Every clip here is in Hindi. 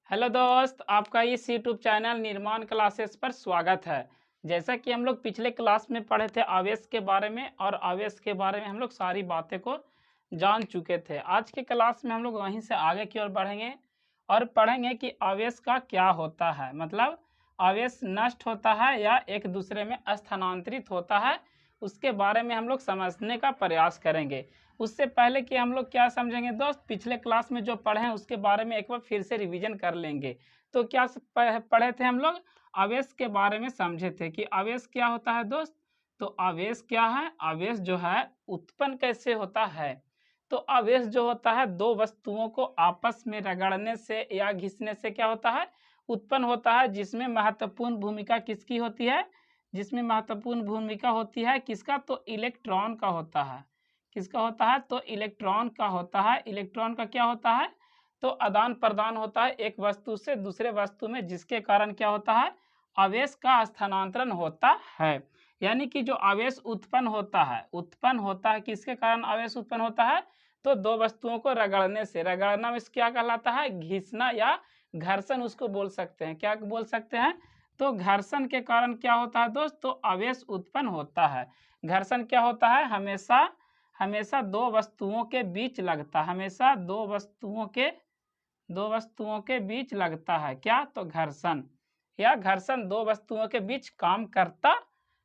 हेलो दोस्त, आपका इस यूट्यूब चैनल निर्माण क्लासेस पर स्वागत है। जैसा कि हम लोग पिछले क्लास में पढ़े थे आवेश के बारे में, और आवेश के बारे में हम लोग सारी बातें को जान चुके थे। आज के क्लास में हम लोग वहीं से आगे की ओर बढ़ेंगे और पढ़ेंगे कि आवेश का क्या होता है, मतलब आवेश नष्ट होता है या एक दूसरे में स्थानांतरित होता है, उसके बारे में हम लोग समझने का प्रयास करेंगे। उससे पहले कि हम लोग क्या समझेंगे दोस्त, पिछले क्लास में जो पढ़े हैं उसके बारे में एक बार फिर से रिवीजन कर लेंगे। तो क्या पढ़े थे हम लोग? आवेश के बारे में समझे थे कि आवेश क्या होता है दोस्त। तो आवेश क्या है? आवेश जो है उत्पन्न कैसे होता है। तो आवेश जो होता है दो वस्तुओं को आपस में रगड़ने से या घिसने से क्या होता है, उत्पन्न होता है। जिसमें महत्वपूर्ण भूमिका किसकी होती है? जिसमें महत्वपूर्ण भूमिका होती है किसका? तो इलेक्ट्रॉन का होता है। किसका होता है? तो इलेक्ट्रॉन का होता है। इलेक्ट्रॉन का क्या होता है? तो आदान प्रदान होता है एक वस्तु से दूसरे वस्तु में, जिसके कारण क्या होता है, आवेश का स्थानांतरण होता है। यानी कि जो आवेश उत्पन्न होता है किसके कारण आवेश उत्पन्न होता है? तो दो वस्तुओं को रगड़ने से। रगड़ना में क्या कहलाता है? घिसना या घर्षण उसको बोल सकते हैं। क्या बोल सकते हैं? तो घर्षण के कारण क्या होता है दोस्त? तो आवेश उत्पन्न होता है। घर्षण क्या होता है? हमेशा दो वस्तुओं के बीच लगता है। हमेशा दो वस्तुओं के बीच लगता है। क्या? तो घर्षण। या घर्षण दो वस्तुओं के बीच काम करता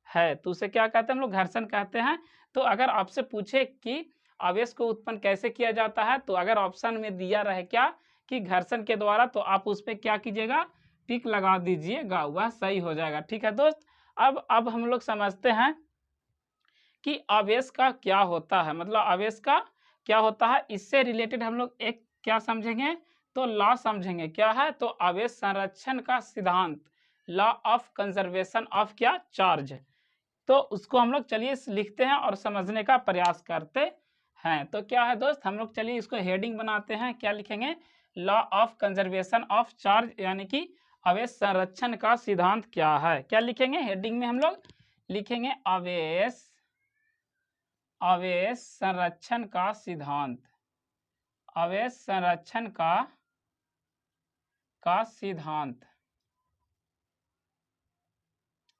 है, तो उसे क्या कहते हैं हम लोग? घर्षण कहते हैं। तो अगर आपसे पूछे कि आवेश को उत्पन्न कैसे किया जाता है, तो अगर ऑप्शन में दिया रहे क्या कि घर्षण के द्वारा, तो आप उस पर क्या कीजिएगा? टिक लगा दीजिएगा, वह सही हो जाएगा। ठीक है दोस्त। अब हम लोग समझते हैं कि आवेश का क्या होता है, मतलब आवेश का क्या होता है। इससे रिलेटेड हम लोग एक क्या समझेंगे? तो लॉ समझेंगे। क्या है? तो आवेश संरक्षण का सिद्धांत, लॉ ऑफ कंजर्वेशन ऑफ क्या? चार्ज। तो उसको हम लोग चलिए लिखते हैं और समझने का प्रयास करते हैं। तो क्या है दोस्त, हम लोग चलिए इसको हेडिंग बनाते हैं। क्या लिखेंगे? Law of conservation of charge, यानी कि आवेश संरक्षण का सिद्धांत क्या है। क्या लिखेंगे हेडिंग में? हम लोग लिखेंगे आवेश संरक्षण का सिद्धांत। आवेश संरक्षण का सिद्धांत।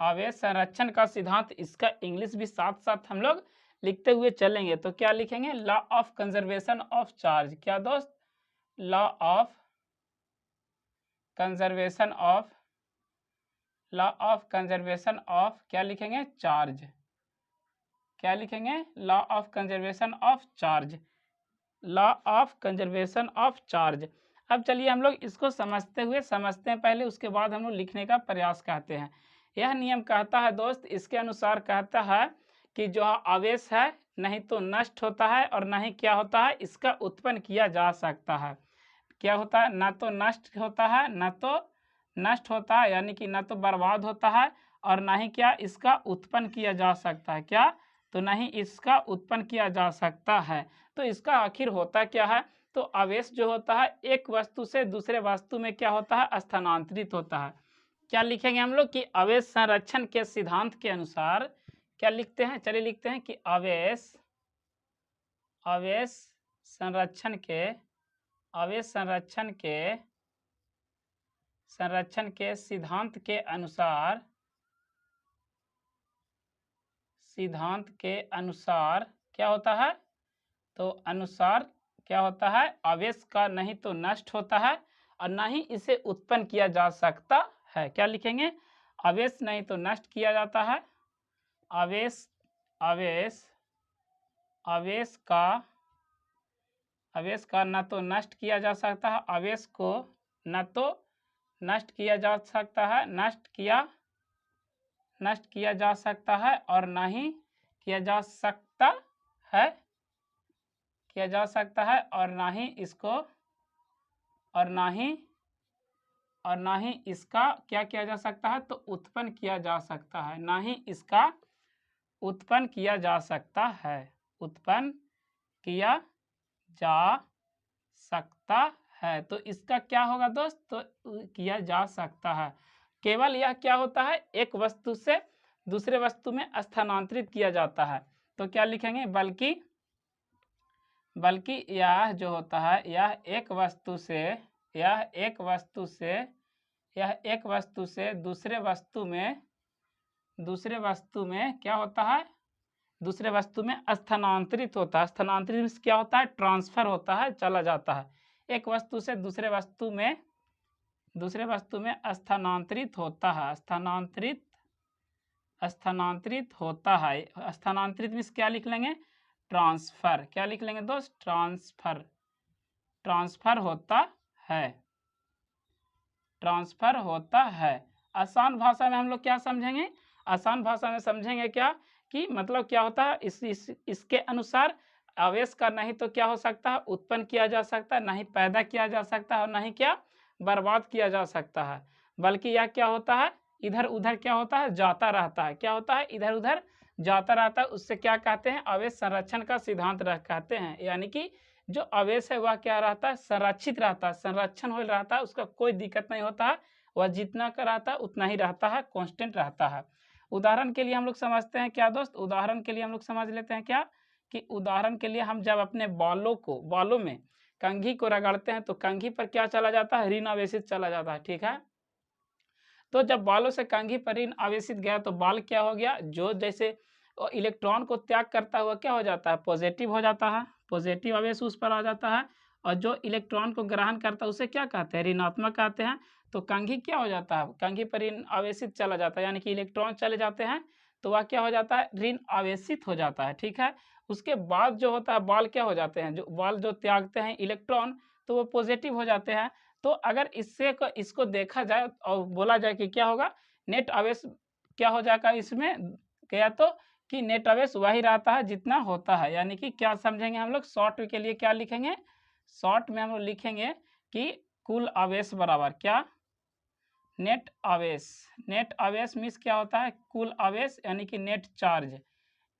आवेश संरक्षण का सिद्धांत, इसका इंग्लिश भी साथ साथ हम लोग लिखते हुए चलेंगे। तो क्या लिखेंगे? Law of conservation of charge. क्या दोस्त? लॉ ऑफ कंजर्वेशन ऑफ क्या लिखेंगे? चार्ज। क्या लिखेंगे? Law of conservation of charge. Law of conservation of charge. अब चलिए हम लोग इसको समझते हैं पहले, उसके बाद हम लोग लिखने का प्रयास करते हैं। यह नियम कहता है दोस्त, इसके अनुसार कहता है कि जो आवेश है नहीं तो नष्ट होता है और ना ही क्या होता है, इसका उत्पन्न किया जा सकता है। क्या होता है? ना तो नष्ट होता है, ना तो नष्ट होता है, यानी कि ना तो बर्बाद होता है, और ना ही क्या इसका उत्पन्न किया जा सकता है। क्या? तो नहीं इसका उत्पन्न किया जा सकता है। तो इसका आखिर होता क्या है? तो आवेश जो होता है एक वस्तु से दूसरे वस्तु में क्या होता है? स्थानांतरित होता है। क्या लिखेंगे हम लोग कि आवेश संरक्षण के सिद्धांत के अनुसार क्या लिखते हैं? चलिए लिखते हैं कि आवेश संरक्षण के सिद्धांत के अनुसार क्या होता है? तो अनुसार क्या होता है? आवेश का नहीं तो नष्ट होता है और ना ही इसे उत्पन्न किया जा सकता है। क्या लिखेंगे? आवेश नहीं तो नष्ट किया जाता है। आवेश का न तो नष्ट किया जा सकता है। आवेश को न तो नष्ट किया जा सकता है, नष्ट किया जा सकता है, और ना ही किया जा सकता है, और ना ही इसको और ना ही इसका क्या किया जा सकता है? तो उत्पन्न किया जा सकता है। ना ही इसका उत्पन्न किया जा सकता है। उत्पन्न किया जा सकता है। तो इसका क्या होगा दोस्त? तो किया जा सकता है। केवल यह क्या होता है? एक वस्तु से दूसरे वस्तु में स्थानांतरित किया जाता है। तो क्या लिखेंगे? बल्कि यह जो होता है, यह एक वस्तु से यह एक वस्तु से दूसरे वस्तु में क्या होता है, दूसरे वस्तु में स्थानांतरित होता है। स्थानांतरित क्या होता है, ट्रांसफर होता है, चला जाता है। एक वस्तु से दूसरे वस्तु में स्थानांतरित होता है, स्थानांतरित होता है। स्थानांतरित मीन्स क्या लिख लेंगे, ट्रांसफर। क्या लिख लेंगे दोस्त, ट्रांसफर होता है। आसान भाषा में हम लोग क्या समझेंगे, आसान भाषा में समझेंगे क्या कि मतलब क्या होता है, इसके अनुसार आवेश का नहीं तो क्या हो सकता है, उत्पन्न किया जा सकता है, नहीं पैदा किया जा सकता है और नहीं क्या बर्बाद किया जा सकता है, बल्कि यह क्या होता है, इधर उधर क्या होता है, जाता रहता है। क्या होता है, इधर उधर जाता रहता है। उससे क्या कहते हैं, आवेश संरक्षण का सिद्धांत कहते हैं। यानी कि जो आवेश है वह क्या रहता है, संरक्षित रहता है, संरक्षण हो रहता है, उसका कोई दिक्कत नहीं होता है, वह जितना का रहता है उतना ही रहता है, कांस्टेंट रहता है। उदाहरण के लिए हम लोग समझते हैं क्या दोस्त, उदाहरण के लिए हम लोग समझ लेते हैं क्या कि उदाहरण के लिए हम जब अपने बालों में कंघी को रगड़ते हैं तो कंघी पर क्या चला जाता है, ऋण आवेशित चला जाता है। ठीक है, तो जब बालों से कंघी पर ऋण आवेशित गया तो बाल क्या हो गया, जो जैसे इलेक्ट्रॉन को त्याग करता हुआ क्या हो जाता है, पॉजिटिव हो जाता है, पॉजिटिव आवेश उस पर आ जाता है। और जो इलेक्ट्रॉन को ग्रहण करता है उसे क्या कहते हैं, ऋणात्मक कहते हैं। तो कंघी क्या हो जाता है, कंघी पर ऋण आवेशित चला जाता है, यानी कि इलेक्ट्रॉन चले जाते हैं तो वह क्या हो जाता है, ऋण आवेशित हो जाता है। ठीक है, उसके बाद जो होता है बाल क्या हो जाते हैं, जो बाल जो त्यागते हैं इलेक्ट्रॉन तो वो पॉजिटिव हो जाते हैं। तो अगर इसको देखा जाए और बोला जाए कि क्या होगा, नेट आवेश क्या हो जाएगा इसमें गया तो कि नेट आवेश वही रहता है जितना होता है। यानी कि क्या समझेंगे हम लोग, शॉर्ट के लिए क्या लिखेंगे, शॉर्ट में हम लोग लिखेंगे कि कुल आवेश बराबर क्या, नेट आवेश। नेट आवेश मीन्स क्या होता है, कुल आवेश, यानी कि नेट चार्ज।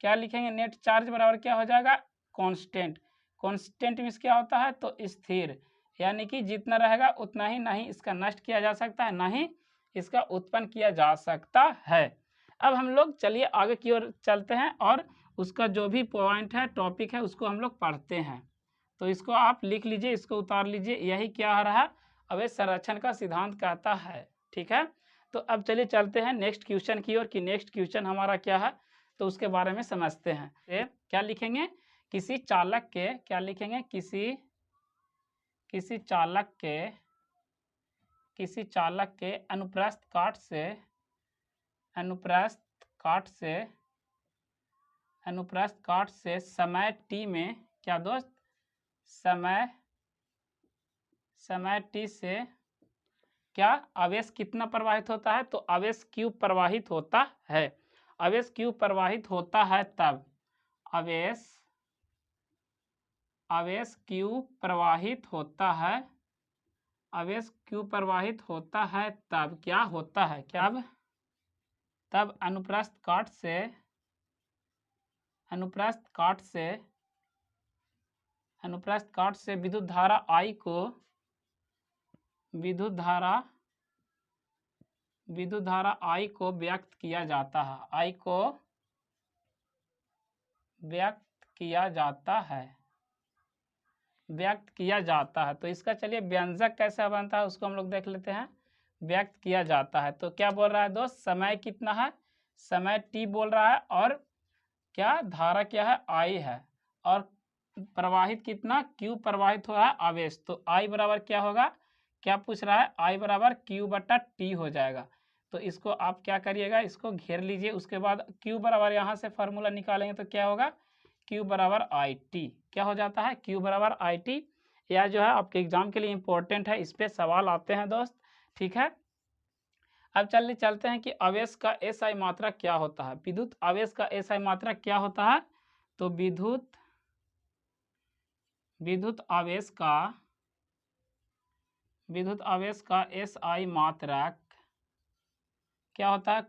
क्या लिखेंगे, नेट चार्ज बराबर क्या हो जाएगा, कांस्टेंट। कांस्टेंट मीन्स क्या होता है, तो स्थिर, यानी कि जितना रहेगा उतना ही, नहीं इसका नष्ट किया जा सकता है, ना ही इसका उत्पन्न किया जा सकता है। अब हम लोग चलिए आगे की ओर चलते हैं और उसका जो भी पॉइंट है, टॉपिक है, उसको हम लोग पढ़ते हैं। तो इसको आप लिख लीजिए, इसको उतार लीजिए, यही क्या रहा, आवेश संरक्षण का सिद्धांत कहता है। ठीक है, तो अब चलिए चलते हैं नेक्स्ट क्वेश्चन की ओर कि नेक्स्ट क्वेश्चन हमारा क्या है, तो उसके बारे में समझते हैं। क्या लिखेंगे, किसी चालक के, क्या लिखेंगे, किसी चालक के अनुप्रस्थ काट से समय t में क्या दोस्त, समय t से क्या आवेश कितना प्रवाहित होता है, तो आवेश q प्रवाहित होता है। आवेश q प्रवाहित होता है तब, आवेश q प्रवाहित होता है, आवेश q प्रवाहित होता है तब क्या होता है, क्या तब अनुप्रस्थ काट से विद्युत धारा I को व्यक्त किया जाता है, I को व्यक्त किया जाता है। तो इसका चलिए व्यंजक कैसा बनता है उसको हम लोग देख लेते हैं। व्यक्त किया जाता है तो क्या बोल रहा है दोस्त, समय कितना है, समय t बोल रहा है, और क्या धारा क्या है, I है, और प्रवाहित कितना, q प्रवाहित हो रहा है आवेश। तो I बराबर क्या होगा, क्या पूछ रहा है, I बराबर q/t हो जाएगा। तो इसको आप क्या करिएगा, इसको घेर लीजिए, उसके बाद q बराबर यहाँ से फार्मूला निकालेंगे तो क्या होगा, q बराबर IT। क्या हो जाता है, q बराबर IT। यह जो है आपके एग्जाम के लिए इंपॉर्टेंट है, इस पे सवाल आते हैं दोस्त। ठीक है, अब चलते हैं कि आवेश का SI मात्रा क्या होता है, विद्युत आवेश का SI मात्रा क्या होता है। तो विद्युत आवेश का SI मात्रक क्या होता है,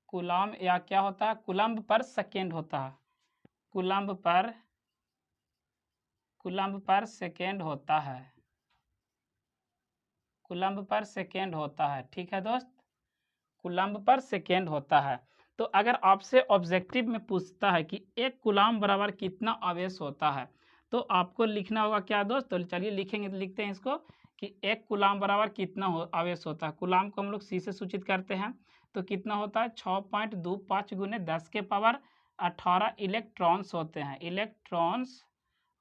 कूलाम या क्या होता है, कूलम्ब पर सेकेंड होता है, कूलम्ब पर सेकेंड होता है, कूलम्ब पर सेकेंड होता है। ठीक है दोस्त, कूलम्ब पर सेकेंड होता है। तो अगर आपसे ऑब्जेक्टिव में पूछता है कि एक कूलम्ब बराबर कितना आवेश होता है, तो आपको लिखना होगा क्या दोस्त, तो चलिए लिखेंगे, तो लिखते हैं इसको कि 1 कूलाम बराबर कितना आवेश होता है। कूलाम को हम लोग सी से सूचित करते हैं, तो कितना होता है 6.25 गुने 10 के पावर 18 इलेक्ट्रॉन्स होते हैं। इलेक्ट्रॉन्स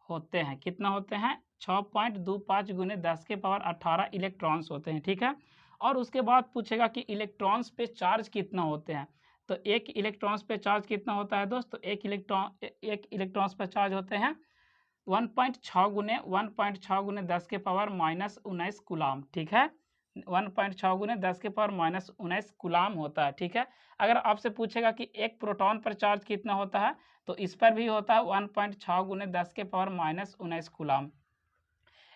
होते हैं, कितना होते हैं 6.25 गुने 10 के पावर 18 इलेक्ट्रॉन्स होते हैं, ठीक है। और उसके बाद पूछेगा कि इलेक्ट्रॉन्स पे चार्ज कितना होते हैं। तो एक इलेक्ट्रॉन्स पे चार्ज कितना होता है दोस्त, तो एक इलेक्ट्रॉन्स पे चार्ज होते हैं 1.6 गुने 10 के पावर -19 कूलाम, ठीक है। 1.6 गुने 10 के पावर -19 कूलाम होता है, ठीक है। अगर आपसे पूछेगा कि एक प्रोटॉन पर चार्ज कितना होता है, तो इस पर भी होता है 1.6 गुने 10 के पावर -19 कूलाम।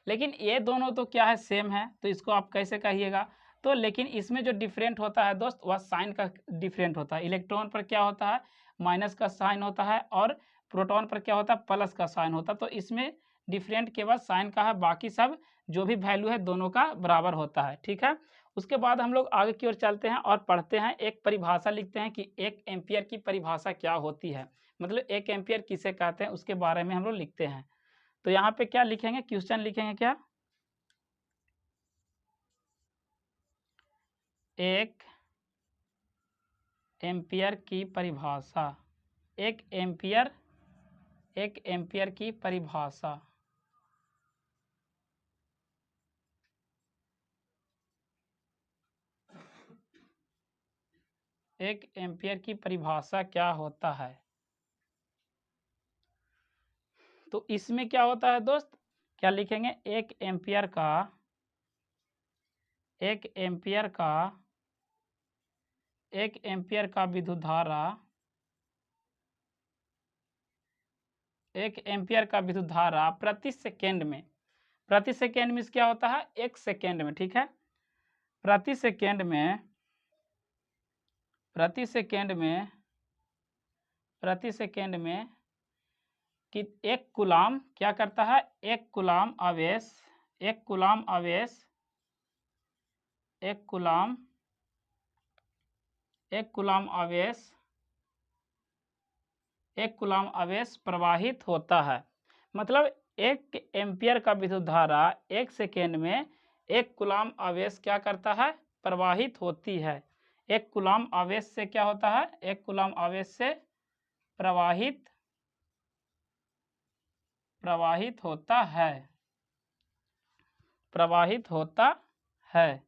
लेकिन ये दोनों तो क्या है, सेम है, तो इसको आप कैसे कहिएगा। तो लेकिन इसमें जो डिफरेंट होता है दोस्त, वह साइन का डिफरेंट होता है। इलेक्ट्रॉन पर क्या होता है, माइनस का साइन होता है, और प्रोटॉन पर क्या होता है, प्लस का साइन होता है। तो इसमें डिफरेंट केवल साइन का है, बाकी सब जो भी वैल्यू है दोनों का बराबर होता है, ठीक है। उसके बाद हम लोग आगे की ओर चलते हैं और पढ़ते हैं, एक परिभाषा लिखते हैं कि 1 एम्पियर की परिभाषा क्या होती है, मतलब 1 एम्पियर किसे कहते हैं उसके बारे में हम लोग लिखते हैं। तो यहाँ पे क्या लिखेंगे, क्वेश्चन लिखेंगे क्या, 1 एम्पियर की परिभाषा, 1 एम्पियर की परिभाषा। एक एम्पियर की परिभाषा क्या होता है। तो इसमें क्या होता है दोस्त, क्या लिखेंगे, 1 एम्पियर का 1 एम्पियर का विद्युत धारा, 1 एम्पियर का विद्युत धारा प्रति सेकेंड में, प्रति सेकेंड में क्या होता है, 1 सेकेंड में, ठीक है। प्रति सेकेंड में कि 1 कूलाम क्या करता है, 1 कूलाम आवेश 1 कूलाम आवेश 1 कूलाम आवेश 1 कूलाम आवेश प्रवाहित होता है। मतलब 1 एम्पियर का विद्युत धारा 1 सेकेंड में 1 कूलाम आवेश क्या करता है, प्रवाहित होती है। 1 कूलाम आवेश से क्या होता है, 1 कूलाम आवेश से प्रवाहित होता है,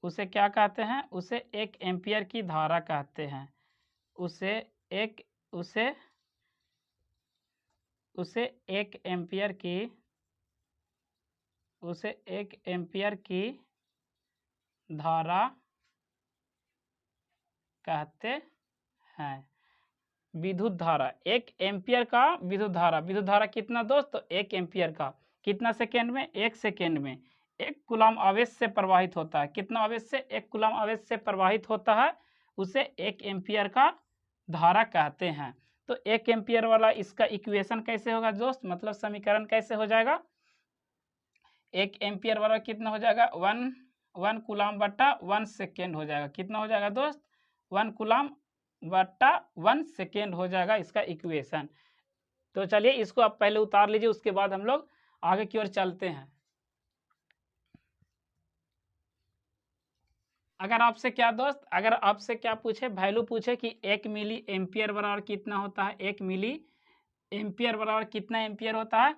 उसे क्या कहते हैं, उसे 1 एम्पियर की धारा कहते हैं। उसे 1 एम्पियर की धारा कहते हैं। विद्युत धारा 1 एम्पियर का विद्युत धारा कितना दोस्त, तो 1 एम्पियर का कितना सेकेंड में, 1 सेकेंड में 1 कूलाम आवेश से प्रवाहित होता है। कितना आवेश से, 1 कूलाम आवेश से प्रवाहित होता है, उसे 1 एम्पियर का धारा कहते हैं। तो 1 एम्पियर वाला इसका इक्वेशन कैसे होगा दोस्त, मतलब समीकरण कैसे हो जाएगा, 1 एम्पियर वाला कितना हो जाएगा, 1 कूलाम बटा 1 सेकेंड हो जाएगा। कितना हो जाएगा दोस्त, 1 कूलाम बटा 1 सेकेंड हो जाएगा इसका इक्वेशन। तो चलिए इसको आप पहले उतार लीजिए, उसके बाद हम लोग आगे की ओर चलते हैं। अगर आपसे क्या दोस्त, अगर आपसे क्या पूछे, वैल्यू पूछे कि 1 मिली एम्पियर बराबर कितना होता है, 1 मिली एम्पियर बराबर कितना एम्पियर होता है,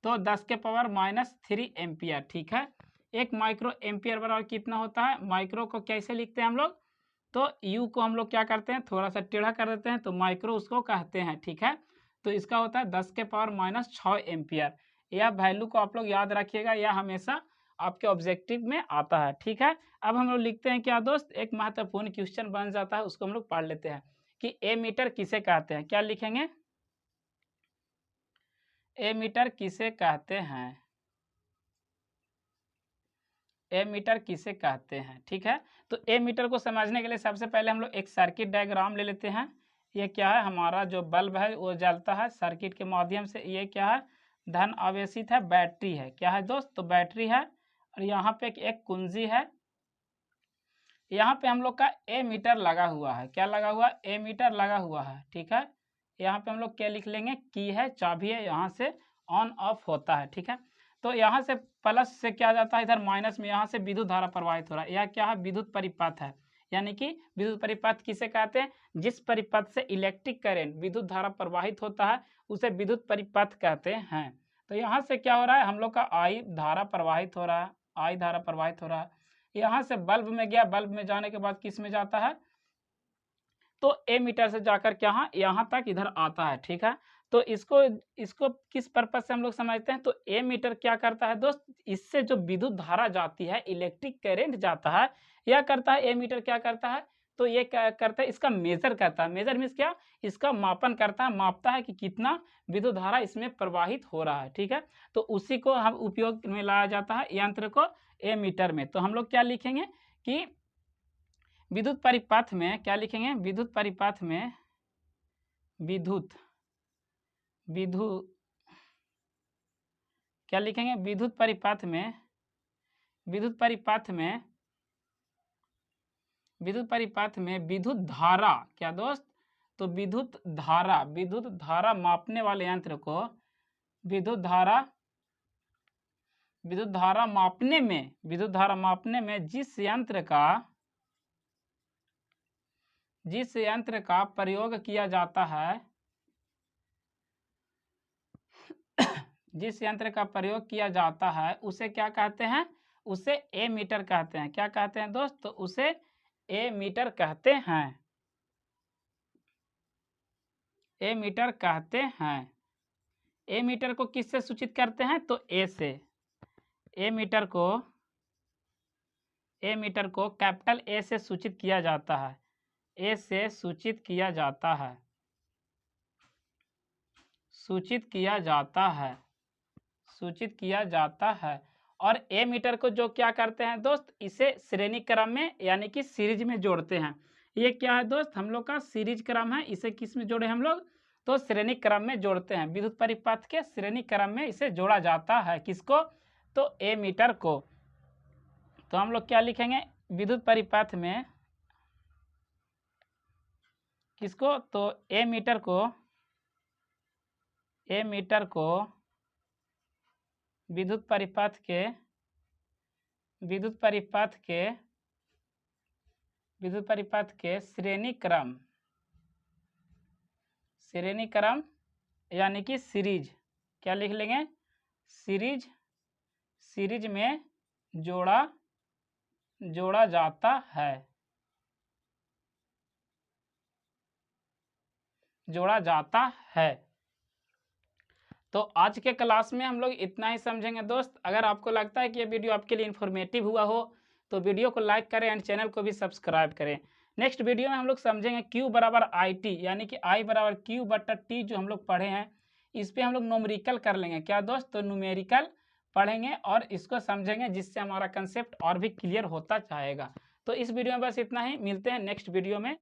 तो 10 के पावर -3 एम्पियर, ठीक है। 1 माइक्रो एम्पियर बराबर कितना होता है, माइक्रो को कैसे लिखते हैं हम लोग, तो यू को हम लोग क्या करते हैं, थोड़ा सा टेढ़ा कर देते हैं, तो माइक्रो उसको कहते हैं, ठीक है। तो इसका होता है 10 के पावर -6 एम्पियर। यह वैल्यू को आप लोग याद रखिएगा, यह हमेशा आपके ऑब्जेक्टिव में आता है, ठीक है। अब हम लोग लिखते हैं क्या दोस्त, एक महत्वपूर्ण क्वेश्चन बन जाता है, उसको हम लोग पढ़ लेते हैं कि एमीटर किसे कहते हैं। क्या लिखेंगे, एमीटर किसे कहते हैं, एमीटर किसे कहते हैं, ठीक है। तो एमीटर को समझने के लिए सबसे पहले हम लोग एक सर्किट डायग्राम ले लेते हैं। ये क्या है, हमारा जो बल्ब है वो जलता है सर्किट के माध्यम से। ये क्या है, धन आवेशित है, बैटरी है, क्या है दोस्त, तो बैटरी है। और यहाँ पे एक कुंजी है, यहाँ पे हम लोग का एमीटर लगा हुआ है, क्या लगा हुआ है, एमीटर लगा हुआ है, ठीक है। यहाँ पे हम लोग क्या लिख लेंगे, की है, चाबी है, यहाँ से ऑन ऑफ होता है। ठीक है, तो यहाँ से प्लस से क्या जाता है, इधर माइनस में यहाँ से विद्युत धारा प्रवाहित हो रहा है। यह क्या है, विद्युत परिपथ है। यानी कि विद्युत परिपथ किसे कहते हैं, जिस परिपथ से इलेक्ट्रिक करंट विद्युत धारा प्रवाहित होता है उसे विद्युत परिपथ कहते हैं। तो यहाँ से क्या हो रहा है, हम लोग का आई धारा प्रवाहित हो रहा है, आई धारा प्रवाहित हो रहा है। यहाँ से बल्ब में गया, बल्ब में जाने के बाद किस में जाता है, तो एमीटर से जाकर क्या यहाँ तक इधर आता है। ठीक है, तो इसको किस पर्पज से हम लोग समझते हैं, तो एमीटर क्या करता है दोस्त, इससे जो विद्युत धारा जाती है, इलेक्ट्रिक करंट जाता है, यह करता है एमीटर क्या करता है, तो ये क्या करता है, इसका मेजर करता है। मेजर मीन्स क्या, इसका मापन करता है, मापता है कि कितना विद्युत धारा इसमें प्रवाहित हो रहा है। ठीक है, तो उसी को हम उपयोग में लाया जाता है यंत्र को, एमीटर में। तो हम लोग क्या लिखेंगे कि विद्युत परिपथ में क्या लिखेंगे, विद्युत परिपथ में क्या लिखेंगे, विद्युत परिपथ में विद्युत धारा, क्या दोस्त, तो विद्युत धारा मापने वाले यंत्र को विद्युत धारा मापने में जिस यंत्र का प्रयोग किया जाता है, जिस यंत्र का प्रयोग किया जाता है उसे क्या कहते हैं, उसे एमीटर कहते हैं। क्या कहते हैं दोस्त, तो उसे एमीटर कहते हैं, एमीटर कहते हैं। एमीटर को किससे सूचित करते हैं, तो ए से। एमीटर को कैपिटल ए से सूचित किया जाता है, ए से सूचित किया जाता है, सूचित किया जाता है। और एमीटर को जो क्या करते हैं दोस्त, इसे श्रेणी क्रम में यानी कि सीरीज में जोड़ते हैं। ये क्या है दोस्त, हम लोग का सीरीज क्रम है, इसे किस में जोड़े हम लोग, तो श्रेणी क्रम में जोड़ते हैं। विद्युत परिपथ के श्रेणी क्रम में इसे जोड़ा जाता है, किसको, तो एमीटर को। तो हम लोग क्या लिखेंगे, विद्युत परिपथ में किसको, तो एमीटर को विद्युत परिपथ के श्रेणी क्रम यानी कि सीरीज, क्या लिख लेंगे, सीरीज में जोड़ा जाता है। तो आज के क्लास में हम लोग इतना ही समझेंगे दोस्त। अगर आपको लगता है कि ये वीडियो आपके लिए इन्फॉर्मेटिव हुआ हो तो वीडियो को लाइक करें एंड चैनल को भी सब्सक्राइब करें। नेक्स्ट वीडियो में हम लोग समझेंगे Q बराबर IT यानी कि I बराबर Q बटा T जो हम लोग पढ़े हैं, इस पर हम लोग न्यूमेरिकल कर लेंगे। क्या दोस्त, तो न्यूमेरिकल पढ़ेंगे और इसको समझेंगे, जिससे हमारा कंसेप्ट और भी क्लियर होता जाएगा। तो इस वीडियो में बस इतना ही, मिलते हैं नेक्स्ट वीडियो में।